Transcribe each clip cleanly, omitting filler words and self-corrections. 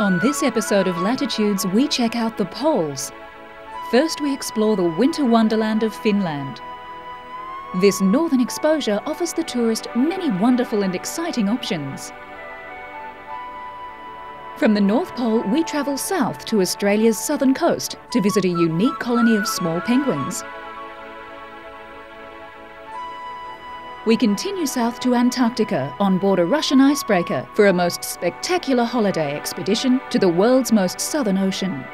On this episode of Latitudes, we check out the poles. First, we explore the winter wonderland of Finland. This northern exposure offers the tourist many wonderful and exciting options. From the North Pole, we travel south to Australia's southern coast to visit a unique colony of small penguins. We continue south to Antarctica on board a Russian icebreaker for a most spectacular holiday expedition to the world's most southern ocean.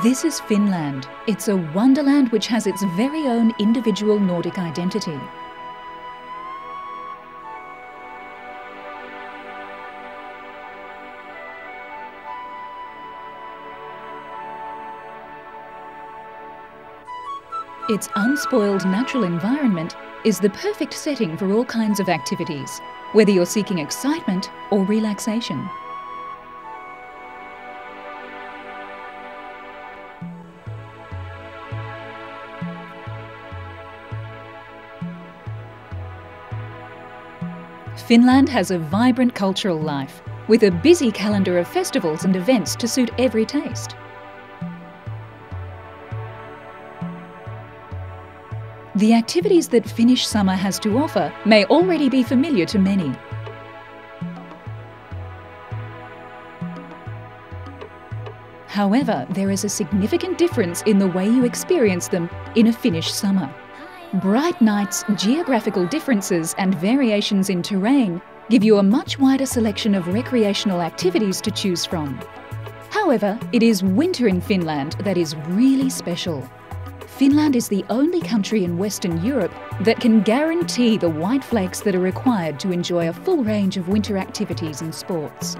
This is Finland. It's a wonderland which has its very own individual Nordic identity. Its unspoiled natural environment is the perfect setting for all kinds of activities, whether you're seeking excitement or relaxation. Finland has a vibrant cultural life, with a busy calendar of festivals and events to suit every taste. The activities that Finnish summer has to offer may already be familiar to many. However, there is a significant difference in the way you experience them in a Finnish summer. Bright nights, geographical differences and variations in terrain give you a much wider selection of recreational activities to choose from. However, it is winter in Finland that is really special. Finland is the only country in Western Europe that can guarantee the white flakes that are required to enjoy a full range of winter activities and sports.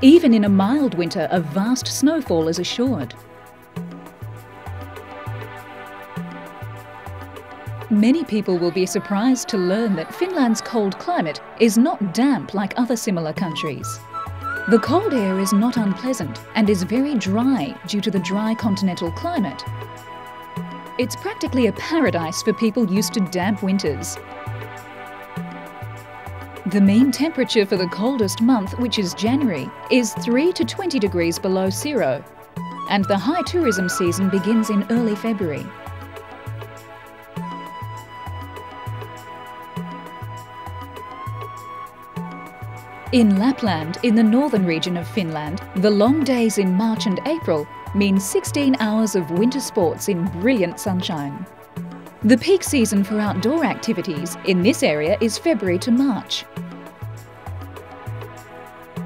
Even in a mild winter, a vast snowfall is assured. Many people will be surprised to learn that Finland's cold climate is not damp like other similar countries. The cold air is not unpleasant and is very dry due to the dry continental climate. It's practically a paradise for people used to damp winters. The mean temperature for the coldest month, which is January, is 3 to 20 degrees below zero, and the high tourism season begins in early February. In Lapland, in the northern region of Finland, the long days in March and April mean 16 hours of winter sports in brilliant sunshine. The peak season for outdoor activities in this area is February to March.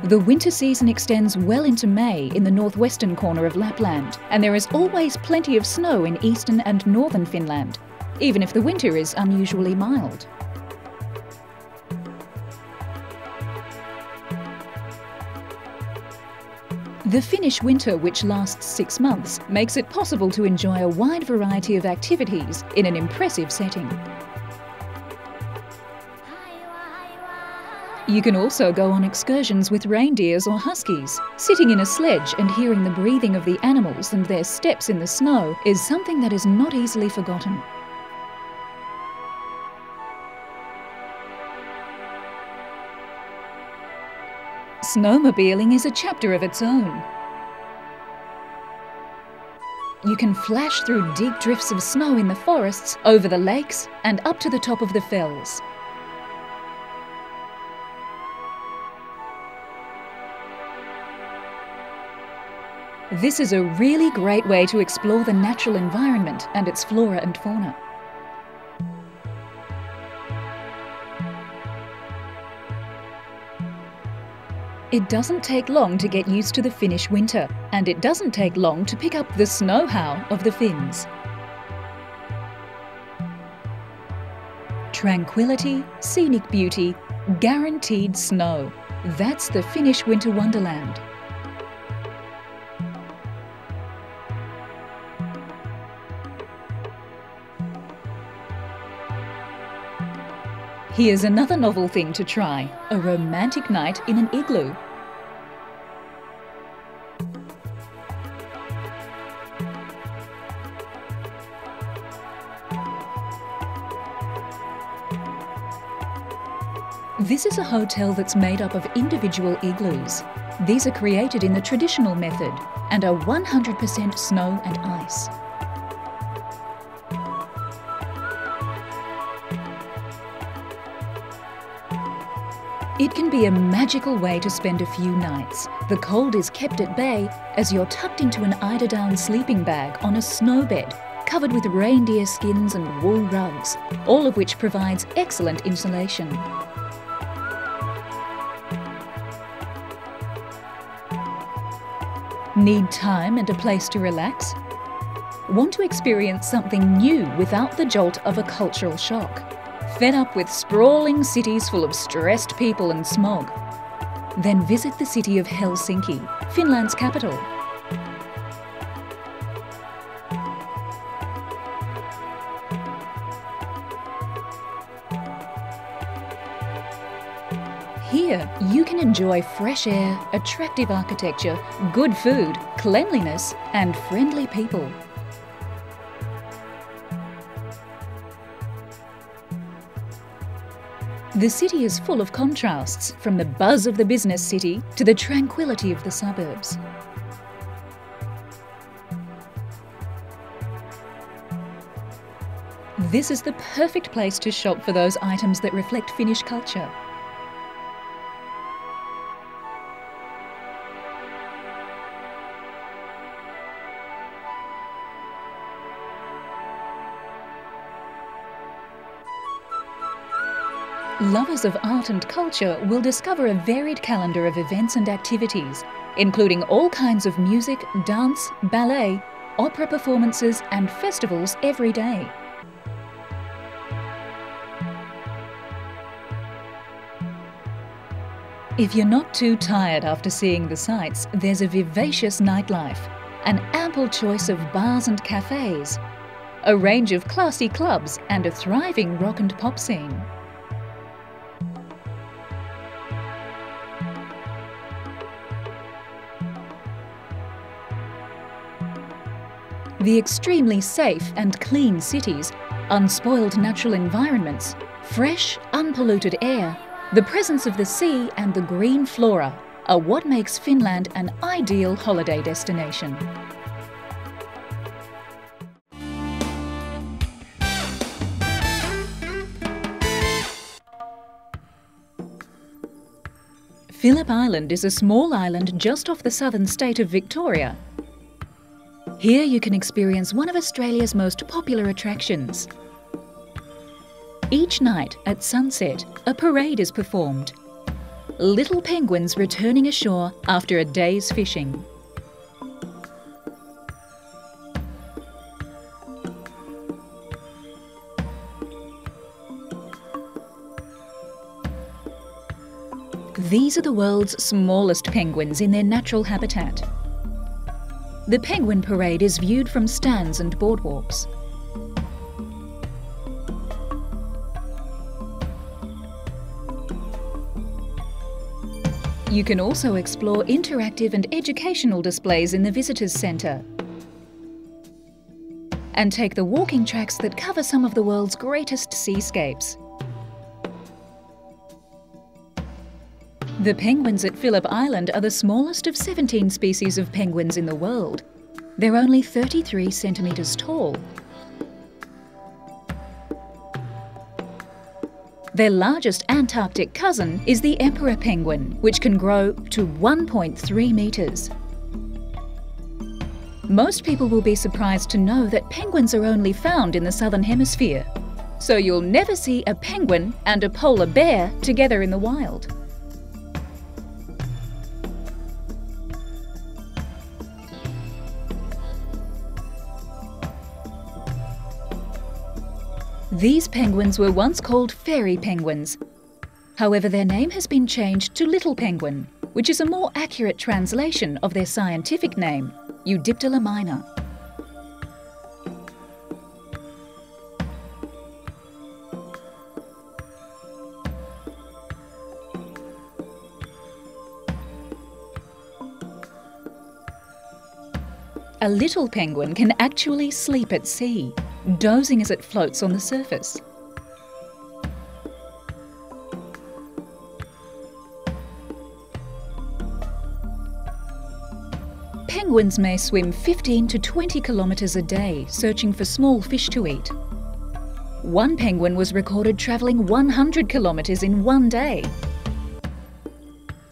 The winter season extends well into May in the northwestern corner of Lapland, and there is always plenty of snow in eastern and northern Finland, even if the winter is unusually mild. The Finnish winter, which lasts 6 months, makes it possible to enjoy a wide variety of activities in an impressive setting. You can also go on excursions with reindeers or huskies. Sitting in a sledge and hearing the breathing of the animals and their steps in the snow is something that is not easily forgotten. Snowmobiling is a chapter of its own. You can flash through deep drifts of snow in the forests, over the lakes, and up to the top of the fells. This is a really great way to explore the natural environment and its flora and fauna. It doesn't take long to get used to the Finnish winter, and it doesn't take long to pick up the snow-how of the Finns. Tranquility, scenic beauty, guaranteed snow. That's the Finnish winter wonderland. Here's another novel thing to try, a romantic night in an igloo. This is a hotel that's made up of individual igloos. These are created in the traditional method and are 100% snow and ice. It can be a magical way to spend a few nights. The cold is kept at bay as you're tucked into an eiderdown sleeping bag on a snow bed covered with reindeer skins and wool rugs, all of which provides excellent insulation. Need time and a place to relax? Want to experience something new without the jolt of a cultural shock? Fed up with sprawling cities full of stressed people and smog? Then visit the city of Helsinki, Finland's capital. Here, you can enjoy fresh air, attractive architecture, good food, cleanliness, and friendly people. The city is full of contrasts, from the buzz of the business city to the tranquility of the suburbs. This is the perfect place to shop for those items that reflect Finnish culture. Lovers of art and culture will discover a varied calendar of events and activities, including all kinds of music, dance, ballet, opera performances and festivals every day. If you're not too tired after seeing the sights, there's a vivacious nightlife, an ample choice of bars and cafes, a range of classy clubs and a thriving rock and pop scene. The extremely safe and clean cities, unspoiled natural environments, fresh, unpolluted air, the presence of the sea and the green flora are what makes Finland an ideal holiday destination. Phillip Island is a small island just off the southern state of Victoria. Here you can experience one of Australia's most popular attractions. Each night at sunset, a parade is performed. Little penguins returning ashore after a day's fishing. These are the world's smallest penguins in their natural habitat. The penguin parade is viewed from stands and boardwalks. You can also explore interactive and educational displays in the visitors centre and take the walking tracks that cover some of the world's greatest seascapes. The penguins at Phillip Island are the smallest of 17 species of penguins in the world. They're only 33 centimetres tall. Their largest Antarctic cousin is the emperor penguin, which can grow to 1.3 metres. Most people will be surprised to know that penguins are only found in the southern hemisphere, so you'll never see a penguin and a polar bear together in the wild. These penguins were once called fairy penguins. However, their name has been changed to little penguin, which is a more accurate translation of their scientific name, Eudiptera minor. A little penguin can actually sleep at sea, dozing as it floats on the surface. penguins may swim 15 to 20 kilometres a day searching for small fish to eat. One penguin was recorded travelling 100 kilometres in one day.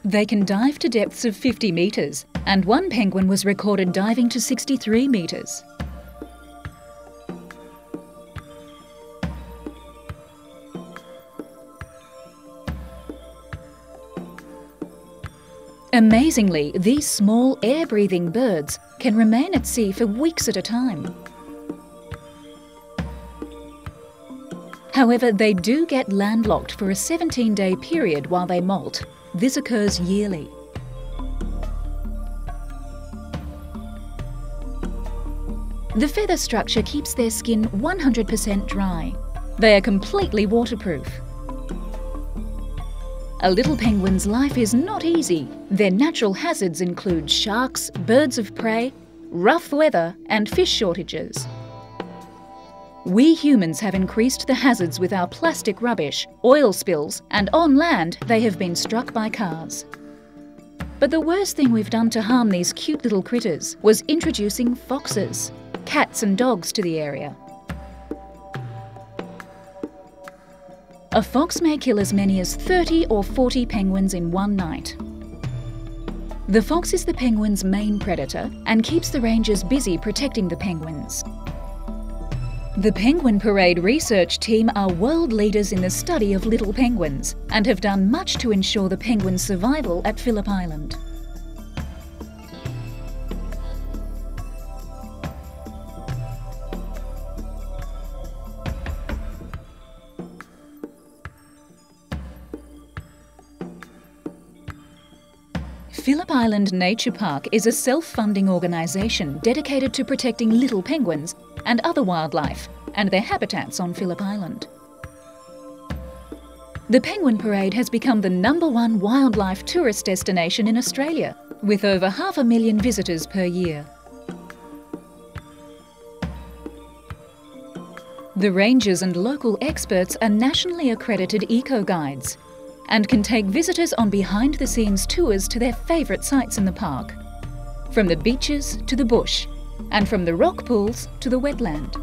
They can dive to depths of 50 metres, and one penguin was recorded diving to 63 metres. Amazingly, these small air-breathing birds can remain at sea for weeks at a time. However, they do get landlocked for a 17-day period while they molt. This occurs yearly. The feather structure keeps their skin 100% dry. They are completely waterproof. A little penguin's life is not easy. Their natural hazards include sharks, birds of prey, rough weather, and fish shortages. We humans have increased the hazards with our plastic rubbish, oil spills, and on land they have been struck by cars. But the worst thing we've done to harm these cute little critters was introducing foxes, cats and dogs to the area. A fox may kill as many as 30 or 40 penguins in one night. The fox is the penguin's main predator and keeps the rangers busy protecting the penguins. The Penguin Parade research team are world leaders in the study of little penguins and have done much to ensure the penguins' survival at Phillip Island. Phillip Island Nature Park is a self-funding organisation dedicated to protecting little penguins and other wildlife and their habitats on Phillip Island. The Penguin Parade has become the #1 wildlife tourist destination in Australia, with over 500,000 visitors per year. The rangers and local experts are nationally accredited eco-guides and can take visitors on behind-the-scenes tours to their favourite sites in the park, from the beaches to the bush, and from the rock pools to the wetland.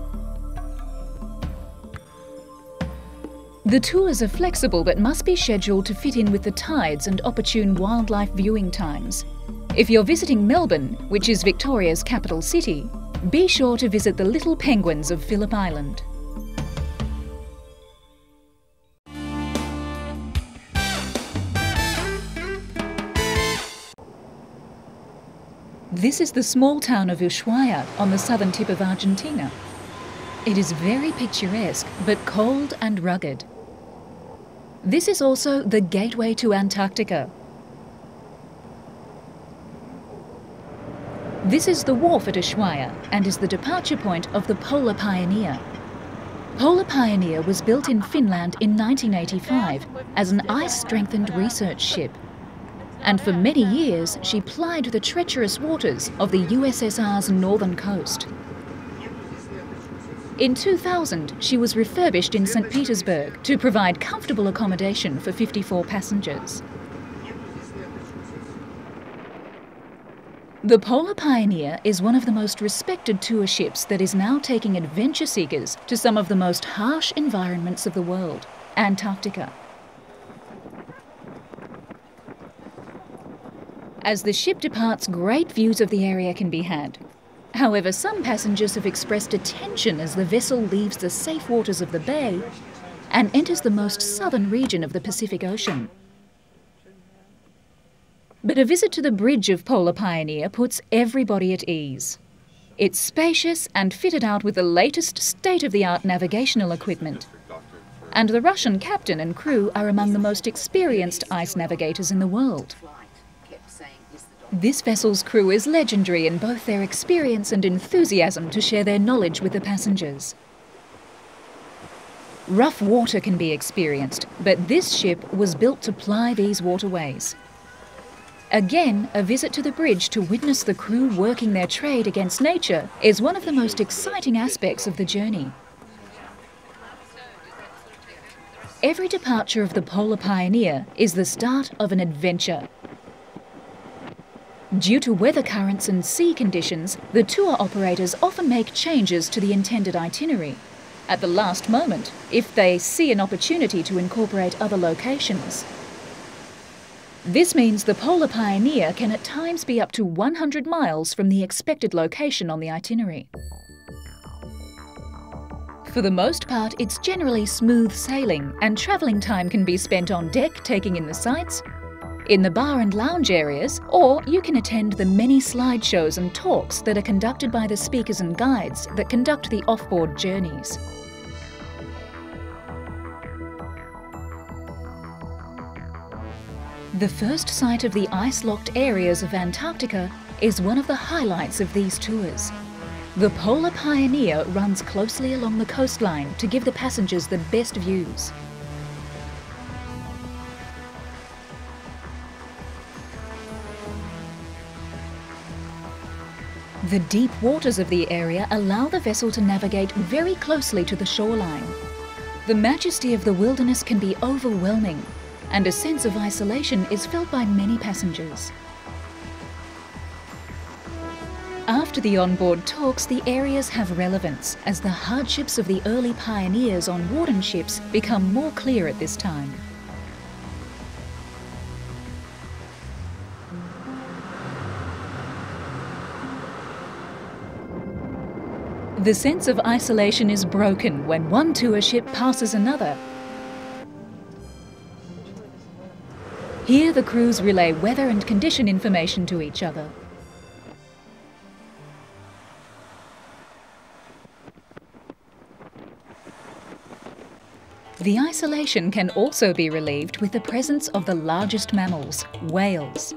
The tours are flexible but must be scheduled to fit in with the tides and opportune wildlife viewing times. If you're visiting Melbourne, which is Victoria's capital city, be sure to visit the little penguins of Phillip Island. This is the small town of Ushuaia on the southern tip of Argentina. It is very picturesque but cold and rugged. This is also the gateway to Antarctica. This is the wharf at Ushuaia and is the departure point of the Polar Pioneer. Polar Pioneer was built in Finland in 1985 as an ice-strengthened research ship. And for many years she plied the treacherous waters of the USSR's northern coast. In 2000, she was refurbished in St. Petersburg to provide comfortable accommodation for 54 passengers. The Polar Pioneer is one of the most respected tour ships that is now taking adventure seekers to some of the most harsh environments of the world, Antarctica. As the ship departs, great views of the area can be had. However, some passengers have expressed attention as the vessel leaves the safe waters of the bay and enters the most southern region of the Pacific Ocean. But a visit to the bridge of Polar Pioneer puts everybody at ease. It's spacious and fitted out with the latest state-of-the-art navigational equipment. And the Russian captain and crew are among the most experienced ice navigators in the world. This vessel's crew is legendary in both their experience and enthusiasm to share their knowledge with the passengers. Rough water can be experienced, but this ship was built to ply these waterways. Again, a visit to the bridge to witness the crew working their trade against nature is one of the most exciting aspects of the journey. Every departure of the Polar Pioneer is the start of an adventure. Due to weather currents and sea conditions, the tour operators often make changes to the intended itinerary at the last moment if they see an opportunity to incorporate other locations. This means the Polar Pioneer can at times be up to 100 miles from the expected location on the itinerary. For the most part, it's generally smooth sailing, and travelling time can be spent on deck taking in the sights, in the bar and lounge areas, or you can attend the many slideshows and talks that are conducted by the speakers and guides that conduct the off-board journeys. The first sight of the ice-locked areas of Antarctica is one of the highlights of these tours. The Polar Pioneer runs closely along the coastline to give the passengers the best views. The deep waters of the area allow the vessel to navigate very closely to the shoreline. The majesty of the wilderness can be overwhelming, and a sense of isolation is felt by many passengers. After the onboard talks, the areas have relevance as the hardships of the early pioneers on warden ships become more clear at this time. The sense of isolation is broken when one tour ship passes another. Here the crews relay weather and condition information to each other. The isolation can also be relieved with the presence of the largest mammals, whales.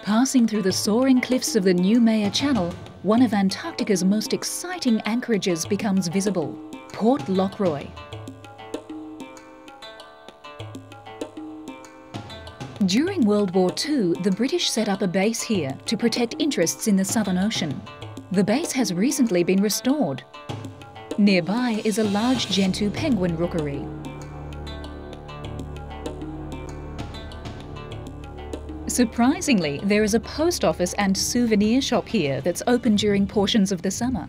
Passing through the soaring cliffs of the Noumea Channel, one of Antarctica's most exciting anchorages becomes visible, Port Lockroy. During World War II, the British set up a base here to protect interests in the Southern Ocean. The base has recently been restored. Nearby is a large Gentoo penguin rookery. Surprisingly, there is a post office and souvenir shop here that's open during portions of the summer.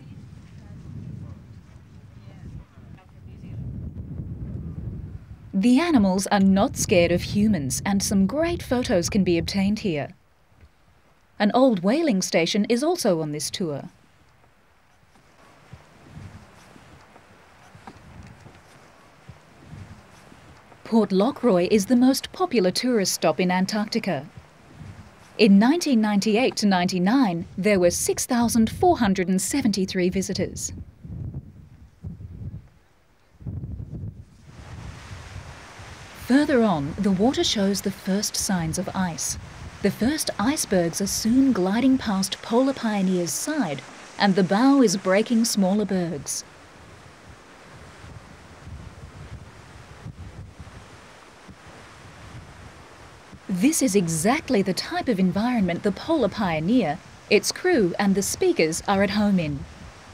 The animals are not scared of humans, and some great photos can be obtained here. An old whaling station is also on this tour. Port Lockroy is the most popular tourist stop in Antarctica. In 1998 to 99, there were 6,473 visitors. Further on, the water shows the first signs of ice. The first icebergs are soon gliding past Polar Pioneer's side, and the bow is breaking smaller bergs. This is exactly the type of environment the Polar Pioneer, its crew and the speakers are at home in.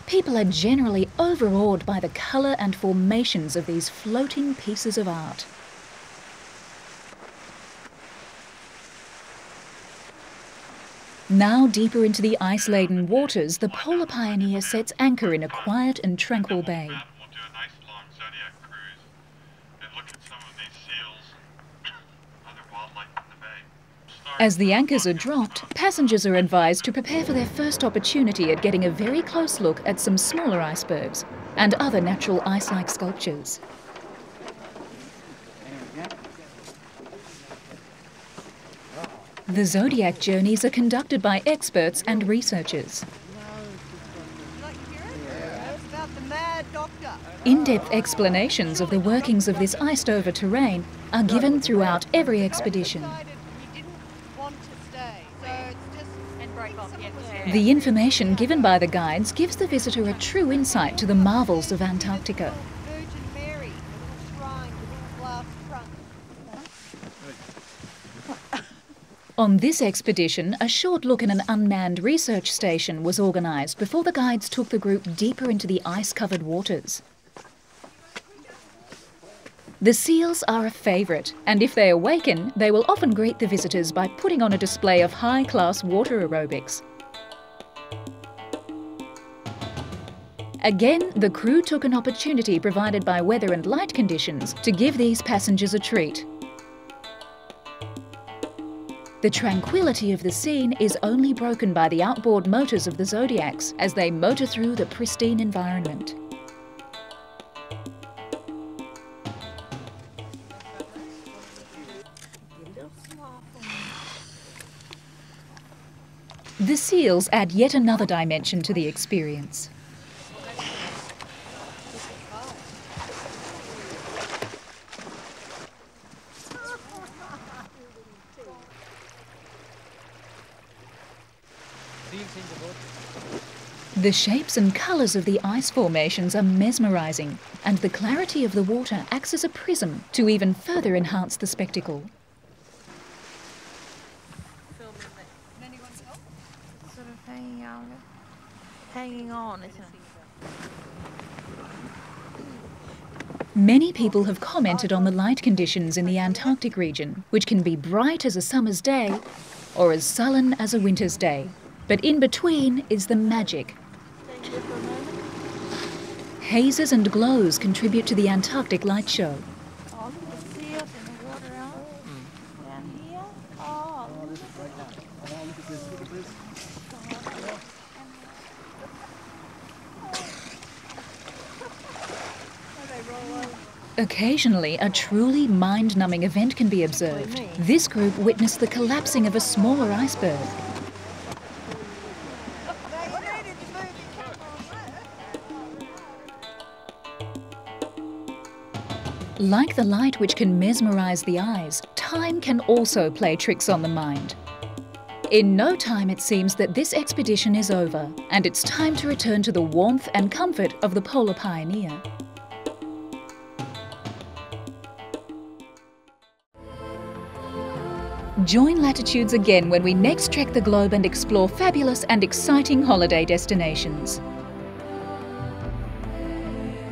People are generally overawed by the colour and formations of these floating pieces of art. Now deeper into the ice-laden waters, the Polar Pioneer sets anchor in a quiet and tranquil bay. As the anchors are dropped, passengers are advised to prepare for their first opportunity at getting a very close look at some smaller icebergs and other natural ice-like sculptures. The Zodiac journeys are conducted by experts and researchers. In-depth explanations of the workings of this iced-over terrain are given throughout every expedition. The information given by the guides gives the visitor a true insight to the marvels of Antarctica. On this expedition, a short look at an unmanned research station was organised before the guides took the group deeper into the ice-covered waters. The seals are a favourite, and if they awaken, they will often greet the visitors by putting on a display of high-class water aerobics. Again, the crew took an opportunity provided by weather and light conditions to give these passengers a treat. The tranquility of the scene is only broken by the outboard motors of the Zodiacs as they motor through the pristine environment. The seals add yet another dimension to the experience. The shapes and colours of the ice formations are mesmerising, and the clarity of the water acts as a prism to even further enhance the spectacle. Sort of hanging on, isn't it? Many people have commented on the light conditions in the Antarctic region, which can be bright as a summer's day or as sullen as a winter's day. But in between is the magic. Hazes and glows contribute to the Antarctic light show. Oh, look at the seals in the water out down here. Oh, Occasionally, a truly mind-numbing event can be observed. This group witnessed the collapsing of a smaller iceberg. Like the light which can mesmerise the eyes, time can also play tricks on the mind. In no time it seems that this expedition is over, and it's time to return to the warmth and comfort of the Polar Pioneer. Join Latitudes again when we next trek the globe and explore fabulous and exciting holiday destinations.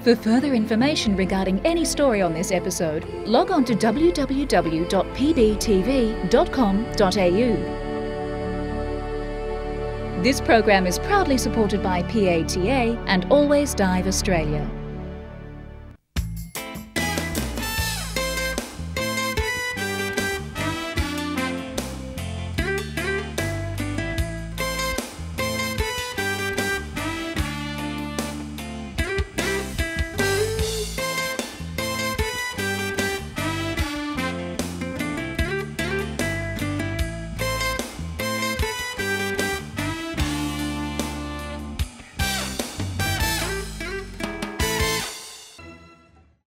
For further information regarding any story on this episode, log on to www.pbtv.com.au. This program is proudly supported by PATA and Always Dive Australia.